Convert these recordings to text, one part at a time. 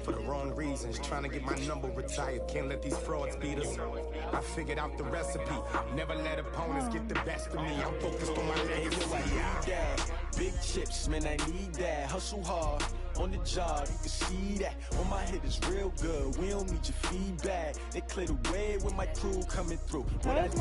for the wrong reasons. Trying to get my number retired. Can't let these frauds beat us. I figured out the recipe. Never let opponents get the best of me. I'm focused on my legacy. Big chips, man, I need that. Hustle hard on the job, you can see that. On my head is real good. We don't need your feedback. They clear the way with my crew coming through. What I do?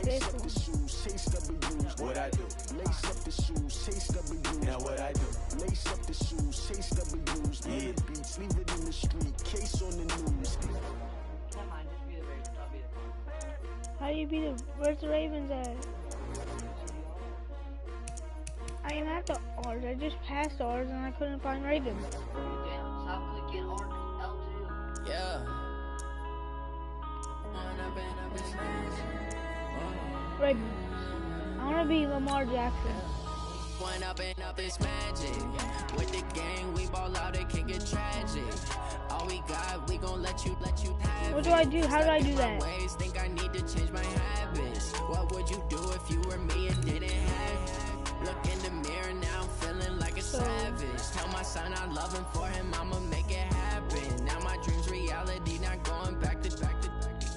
Lace up the shoes, chase W's. What I do? Lace up the shoes, chase W's. Now what I do? Lace up the shoes, chase W's. Yeah, beats, leave it in the street. Case on the news. How do you beat the? Where's the Ravens at? I didn't have the R's. I just passed R's and I couldn't find Ravens. Stop clicking L2. Yeah. Ravens. I want to be Lamar Jackson. One up and up is magic. With the gang, we ball out, it can get tragic. All we got, we gon' let you have. What do I do? How do I do that? Ways, think I need to change my habits. What would you do if you were me and didn't have? Look in the mirror now, I'm feeling like a savage. Tell my son I love him, for him I'ma make it happen. Now my dream's reality, not going back to.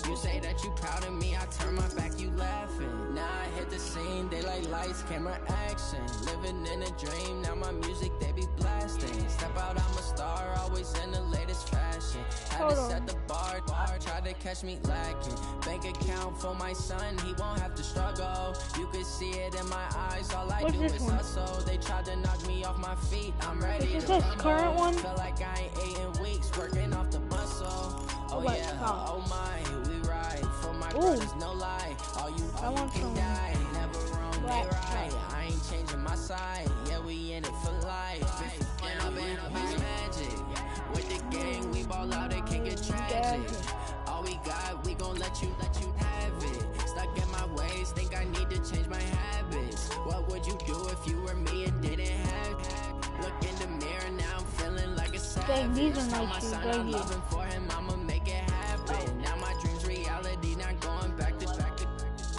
You say that you proud of me, I turn my back, you laughing. Now I hit the scene, they like lights, camera, action. Living in a dream, now my music they be blasting. Step out, I'm a star, always in the latest fashion. Had to set the bar, try to catch me lacking. Bank account for my son, he won't have to struggle. You could see it in my eyes, all I do is hustle. They tried to knock me off my feet, I'm ready to rumble. Current one? Feel like I ain't ate in weeks, working off the muscle. Oh yeah, oh my, we ride for my brothers, no lie. All you can die, never wrong, they right. I ain't changing my side, yeah, we in it for life. When up and up is magic. With the gang, we ball out, it can get tragic. All we got, we gon' let you have it. Stuck in my ways, think I need to change my habits. What would you do if you were me and didn't have? Look in the mirror, now I'm feeling like a savage. Dang, these are Tell my my shoes, son right I'm here. loving for him, I'ma make it happen. Now my dream's reality, not going back to.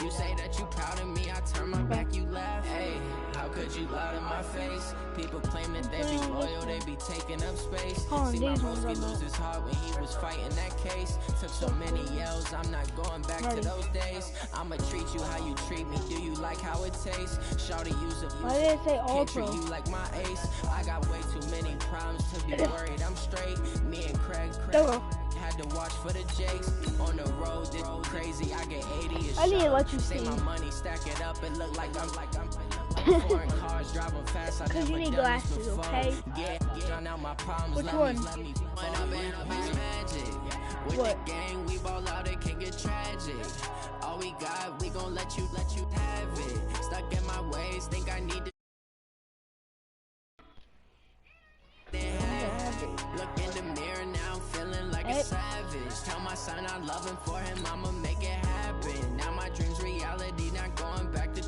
You say that you proud of me, I turn my back, you laugh. Hey, how could you lie to my face? People claim that they be loyal, they be taking up space. See my broski lose his heart when he was fighting that case. Took so many yells, I'm not going back to those days. I'ma treat you how you treat me, do you like how it tastes? Shawty use a Why did it say all can't treat pro? you like my ace. I got way too many problems to be worried, I'm straight. Me and Craig had to watch for the Jakes. On the road, it's crazy, I get 80 I need to let you see. my money, stack it up, it look like I'm foreign cars, driving fast, I Because you never need done glasses, this before. okay? Drown out my problems, Which let one? me point up and magic. With What? the gang, we ball out, it can get tragic. All we got, we gon' let you have it. Stuck in my ways, think I need to. Look in the mirror now, I'm feeling like a savage. Tell my son I love him, for him I'ma make it happen. Now my dream's reality, not going back to.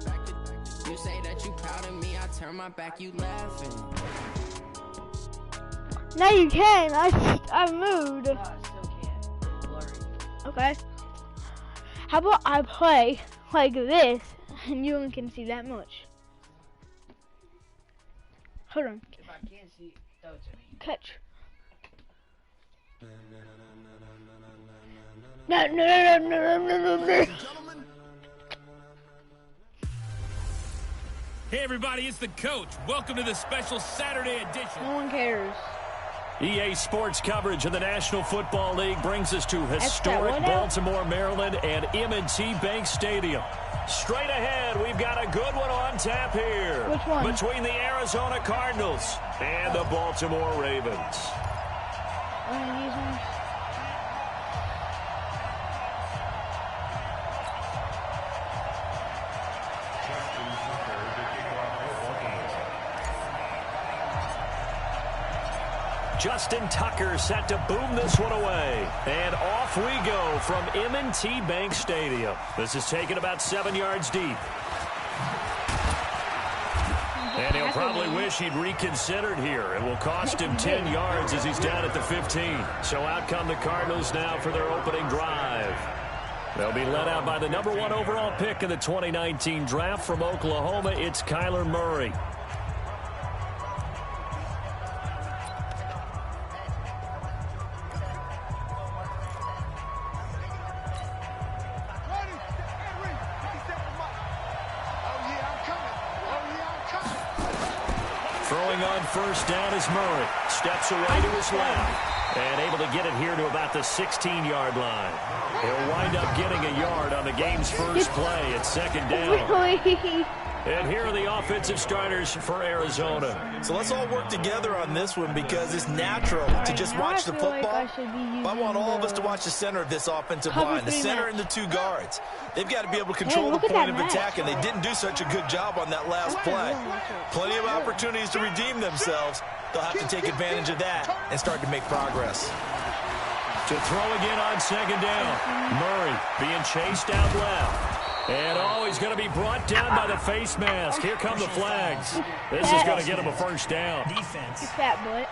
You say that you proud of me, I turn my back, you laughing. Now you can. I moved. No, I still can't. It's blurry. Okay. How about I play like this and you only can see that much? Hold on. If I can't see, throw it to me. Catch. No. Hey everybody, it's the coach. Welcome to the special Saturday edition. No one cares. EA Sports coverage of the National Football League brings us to historic what Baltimore, Maryland and M&T Bank Stadium. Straight ahead, we've got a good one on tap here. Which one? Between the Arizona Cardinals and the Baltimore Ravens. These ones. Justin Tucker set to boom this one away. And off we go from M&T Bank Stadium. This is taken about 7 yards deep. And he'll probably wish he'd reconsidered here. It will cost him 10 yards as he's down at the 15. So out come the Cardinals now for their opening drive. They'll be led out by the #1 overall pick in the 2019 draft from Oklahoma. It's Kyler Murray. Throwing on first down is Murray. Steps away to his left. And able to get it here to about the 16-yard line. He'll wind up getting a yard on the game's first play at second down. Really? And here are the offensive starters for Arizona. So let's all work together on this one because it's natural to just watch the football. I want all of us to watch the center of this offensive line, the center and the two guards. They've got to be able to control the point of attack, and they didn't do such a good job on that last play. Plenty of opportunities to redeem themselves. They'll have to take advantage of that and start to make progress. To throw again on second down. Murray being chased out left. And he's going to be brought down by the face mask. Here come the flags. This is going to get him a first down. Defense. You fat butt.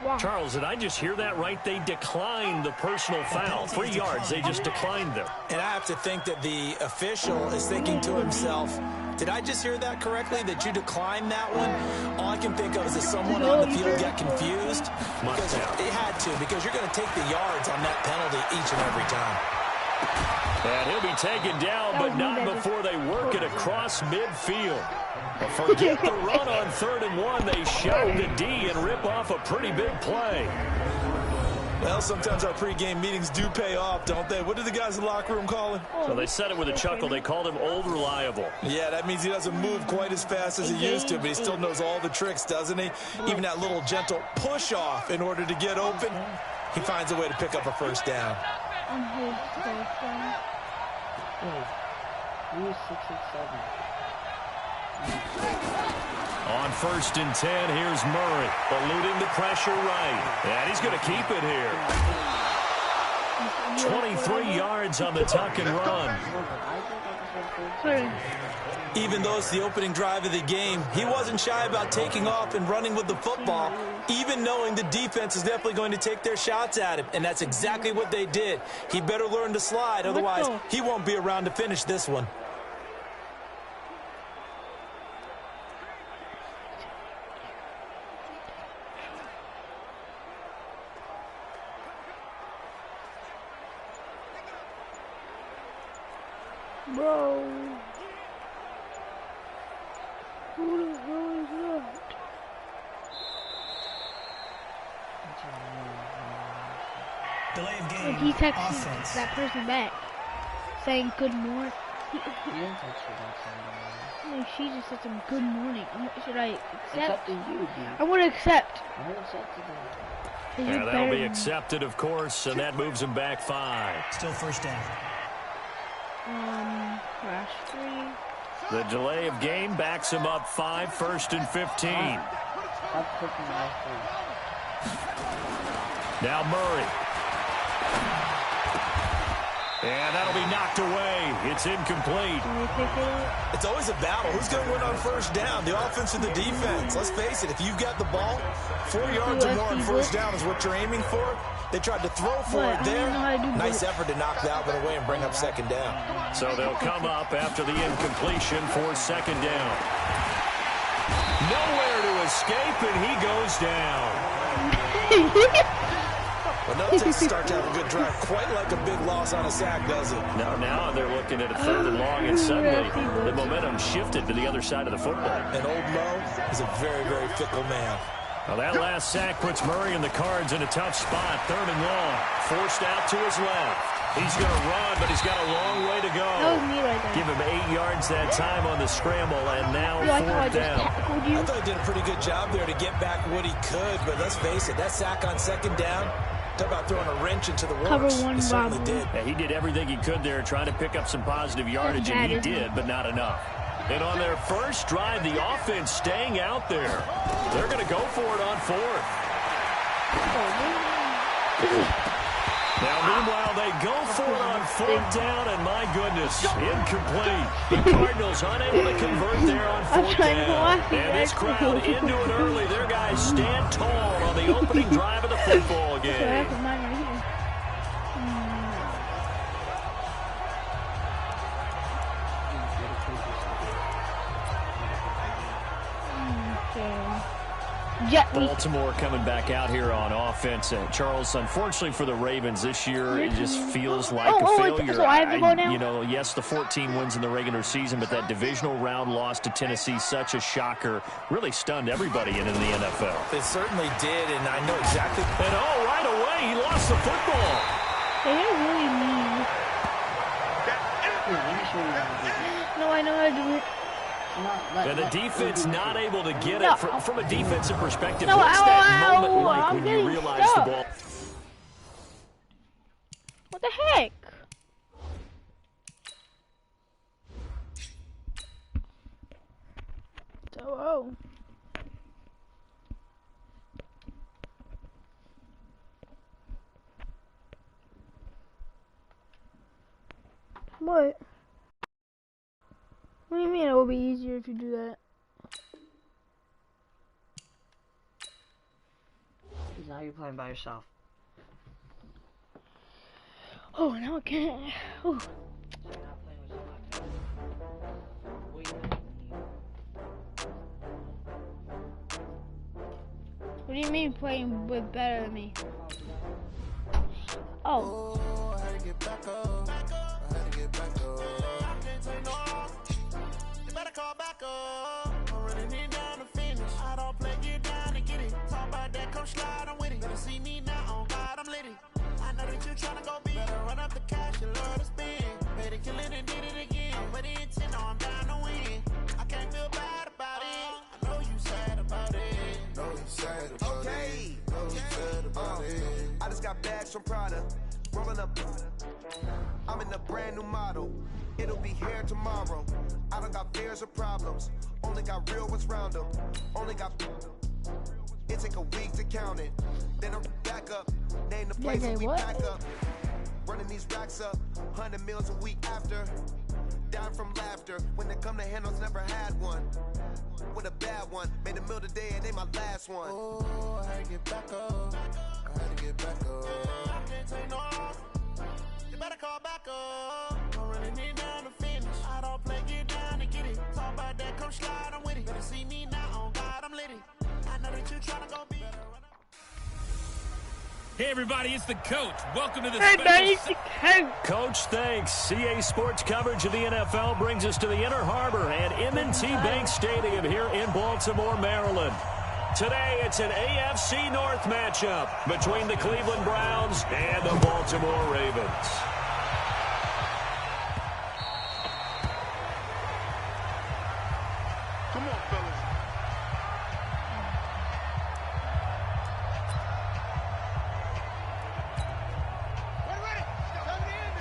Wow. Charles, did I just hear that right? They declined the personal foul. 3 yards, they just declined them. And I have to think that the official is thinking to himself, did I just hear that correctly, that you declined that one? All I can think of is that someone on the field got confused. Because it had to, because you're going to take the yards on that penalty each and every time. And he'll be taken down, but not before they work it across midfield. Forget the run on 3rd and 1. They shout the D and rip off a pretty big play. Well, sometimes our pregame meetings do pay off, don't they? What do the guys in the locker room call him? So they said it with a chuckle. They called him Old Reliable. Yeah, that means he doesn't move quite as fast as he used to, but he still knows all the tricks, doesn't he? Even that little gentle push-off in order to get open, he finds a way to pick up a first down. On 1st and 10, here's Murray, eluding the pressure right. And he's going to keep it here. 23 yards on the tuck and run. Even though it's the opening drive of the game, he wasn't shy about taking off and running with the football, even knowing the defense is definitely going to take their shots at him. And that's exactly what they did. He better learn to slide, otherwise he won't be around to finish this one. Bro. Who the hell is that? Delay of game. He texted that person back saying good morning. No, she just said some good morning. Should I accept? It's up to you, dude. I want to accept. I accepted that. Yeah, that'll be accepted, of course, and that moves him back 5. Still first down. Crash 3. The delay of game backs him up 5, 1st and 15. Stop clicking my face. Now Murray. And that'll be knocked away. It's incomplete. It's always a battle. Who's going to win on first down, the offense or the defense? Let's face it, if you've got the ball, 4 yards or more on first down is what you're aiming for. They tried to throw for it there. Nice effort to knock that one away and bring up second down. So they'll come up after the incompletion for second down. Nowhere to escape, and he goes down. Well, no Texas start to have a good drive, quite like a big loss on a sack, does it? Now they're looking at a 3rd and long, and suddenly the momentum shifted to the other side of the football. And old Mo is a very, very fickle man. Well, that last sack puts Murray and the Cards in a tough spot. 3rd and long, forced out to his left. He's going to run, but he's got a long way to go. That was me right there. Give him 8 yards that time on the scramble, and now 4th down. I thought he did a pretty good job there to get back what he could, but let's face it, that sack on second down, talk about throwing a wrench into the works. Cover one, he certainly did. Yeah, he did everything he could there, trying to pick up some positive yardage, and he did, but not enough. And on their first drive, the offense staying out there. They're going to go for it on 4th. Now, meanwhile, they go for it on 4th down, and my goodness, incomplete. The Cardinals unable to convert there on 4th down. And this crowd into it early. Their guys stand tall on the opening drive of the football game. Baltimore coming back out here on offense. Charles, unfortunately for the Ravens this year, it just feels like a failure. So I have to go now? You know, yes, the 14 wins in the regular season, but that divisional round loss to Tennessee, such a shocker, really stunned everybody in the NFL. It certainly did, and I know exactly. And right away, he lost the football. They didn't really mean. No, I know how to do it. And the defense not able to get it. From a defensive perspective, what's that moment like when you realize the ball? What the heck? Oh. What? What do you mean it will be easier if you do that? Because now you're playing by yourself. Oh, now I can't. Oh. You're not playing with someone. What do you mean playing with better than me? Oh. I had to get back up. I had to get back up. I can't take no off. You better call back up. I'm running it down to finish. I don't play, get down and get it. Talk about that, come slide, I'm with it. Better see me now, on God, I'm lit it. I know that you tryna go big. Better run up the cash, you love to spend. Paid a killing and did it again. But the intent, no, I'm down to win. I can't feel bad about it. I know you sad about it. Know you sad about it. Know you sad about it. I just got bags from Prada. Rolling up. I'm in a brand new model. It'll be here tomorrow. I don't got fears or problems. Only got real ones round them. Only got. It take a week to count it. Then I'm back up. Name the places we pack up. Running these racks up. 100 meals a week after. Down from laughter. When they come to handles, never had one. With a bad one. Made a meal today and they my last one. Oh, I had to get back up. I had to get back up. I can't take no off. You better call back up. I'm running it down to finish. I don't play, get down to get it. Talk about that, come slide, I'm with it. Better see me now, on God, I'm lit it. I know that you tryna go be. Hey everybody, it's the coach. Welcome to the Coach, thanks. CA Sports coverage of the NFL brings us to the Inner Harbor and M&T Bank Stadium here in Baltimore, Maryland. Today, it's an AFC North matchup between the Cleveland Browns and the Baltimore Ravens. Come on, fellas. Ready? Coming in.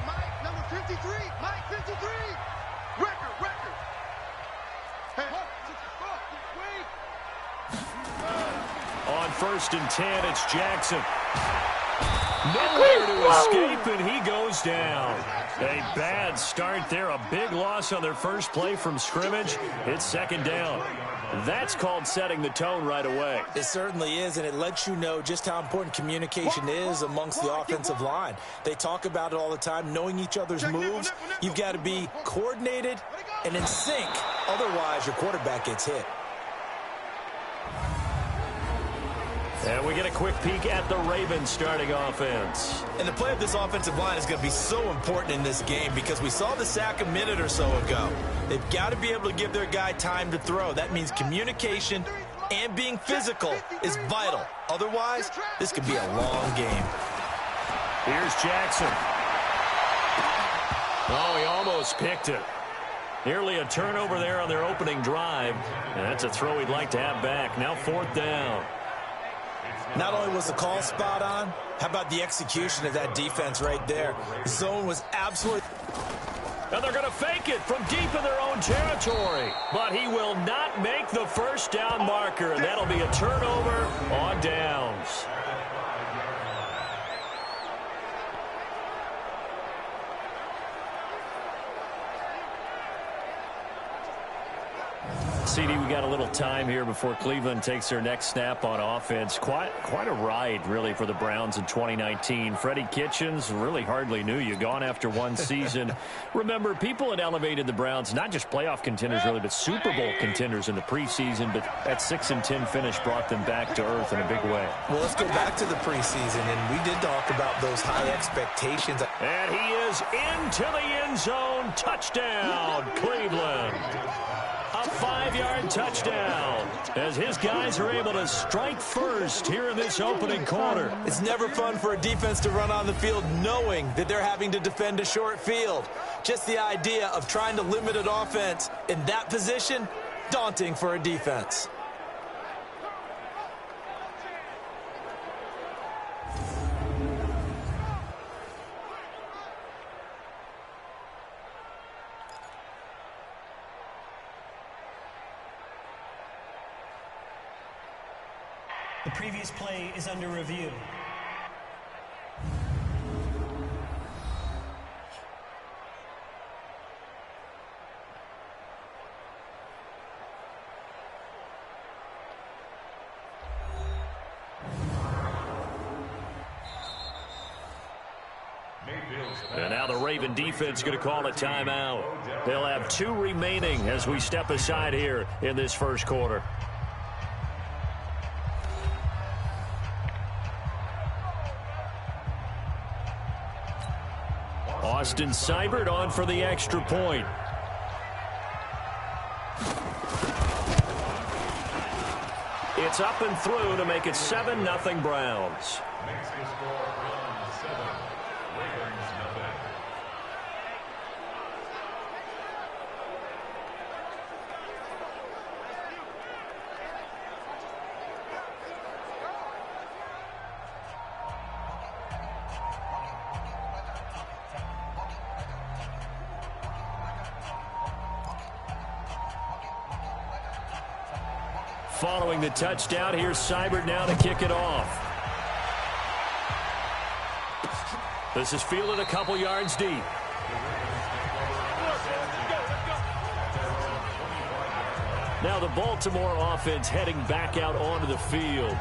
Mike, number 53. Mike, 53. Record. Hey, On 1st and 10, it's Jackson. Nowhere to escape, and he goes down. A bad start there. A big loss on their first play from scrimmage. It's 2nd down. That's called setting the tone right away. It certainly is, and it lets you know just how important communication is amongst the offensive line. They talk about it all the time, knowing each other's moves. You've got to be coordinated and in sync. Otherwise, your quarterback gets hit. And we get a quick peek at the Ravens starting offense. And the play of this offensive line is going to be so important in this game because we saw the sack a minute or so ago. They've got to be able to give their guy time to throw. That means communication and being physical is vital. Otherwise, this could be a long game. Here's Jackson. Oh, he almost picked it. Nearly a turnover there on their opening drive. And that's a throw he'd like to have back. Now 4th down. Not only was the call spot on, how about the execution of that defense right there? The zone was absolutely... And they're going to fake it from deep in their own territory. But he will not make the 1st down marker, and that'll be a turnover on downs. CD, we got a little time here before Cleveland takes their next snap on offense. Quite a ride, really, for the Browns in 2019. Freddie Kitchens really hardly knew you. Gone after one season. Remember, people had elevated the Browns, not just playoff contenders, really, but Super Bowl contenders in the preseason. But that 6-10 finish brought them back to earth in a big way. Well, let's go back to the preseason, and we did talk about those high expectations. And he is into the end zone. Touchdown, Cleveland. A 5-yard touchdown as his guys are able to strike first here in this opening quarter. It's never fun for a defense to run on the field knowing that they're having to defend a short field. Just the idea of trying to limit an offense in that position, daunting for a defense. The previous play is under review. And now the Raven defense going to call a timeout. They'll have 2 remaining as we step aside here in this first quarter. Austin Seibert on for the extra point. It's up and through to make it 7-0 Browns. Following the touchdown, here's Seibert now to kick it off. This is fielded a couple yards deep. Now the Baltimore offense heading back out onto the field.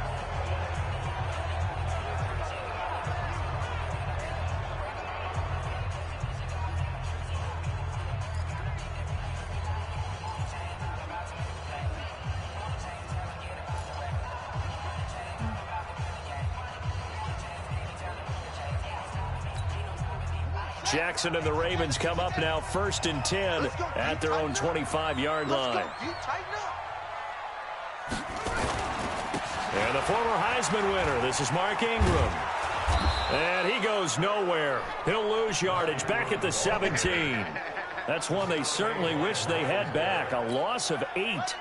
Jackson and the Ravens come up now 1st and 10 at their own 25-yard line. And the former Heisman winner, this is Mark Ingram. And he goes nowhere. He'll lose yardage back at the 17. That's one they certainly wish they had back. A loss of 8.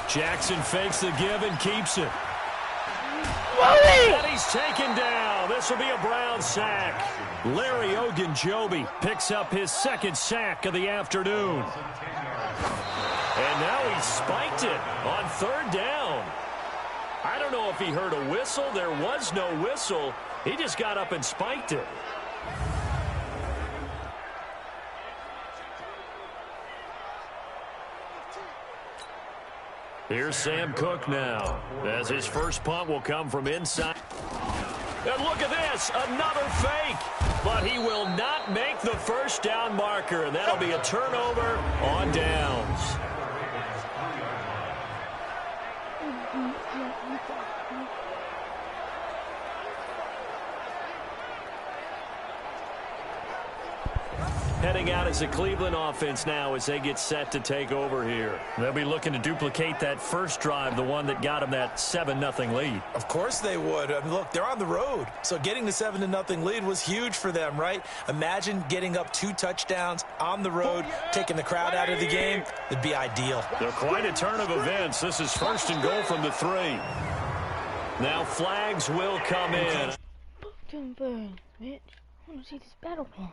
Jackson fakes the give and keeps it. And he's taken down. This will be a Brown sack. Larry Ogunjobi picks up his 2nd sack of the afternoon. And now he spiked it on 3rd down. I don't know if he heard a whistle. There was no whistle. He just got up and spiked it. Here's Sam Cook now, as his first punt will come from inside. And look at this, another fake. But he will not make the first down marker, and that'll be a turnover on downs. Heading out as the Cleveland offense now as they get set to take over here. They'll be looking to duplicate that first drive, the one that got them that 7-0 lead. Of course they would. I mean, look, they're on the road. So getting the 7-0 lead was huge for them, right? Imagine getting up 2 touchdowns on the road, taking the crowd out of the game. It'd be ideal. They're quite a turn of events. This is 1st and goal from the 3. Now flags will come in. Bitch, I want to see this battle plan.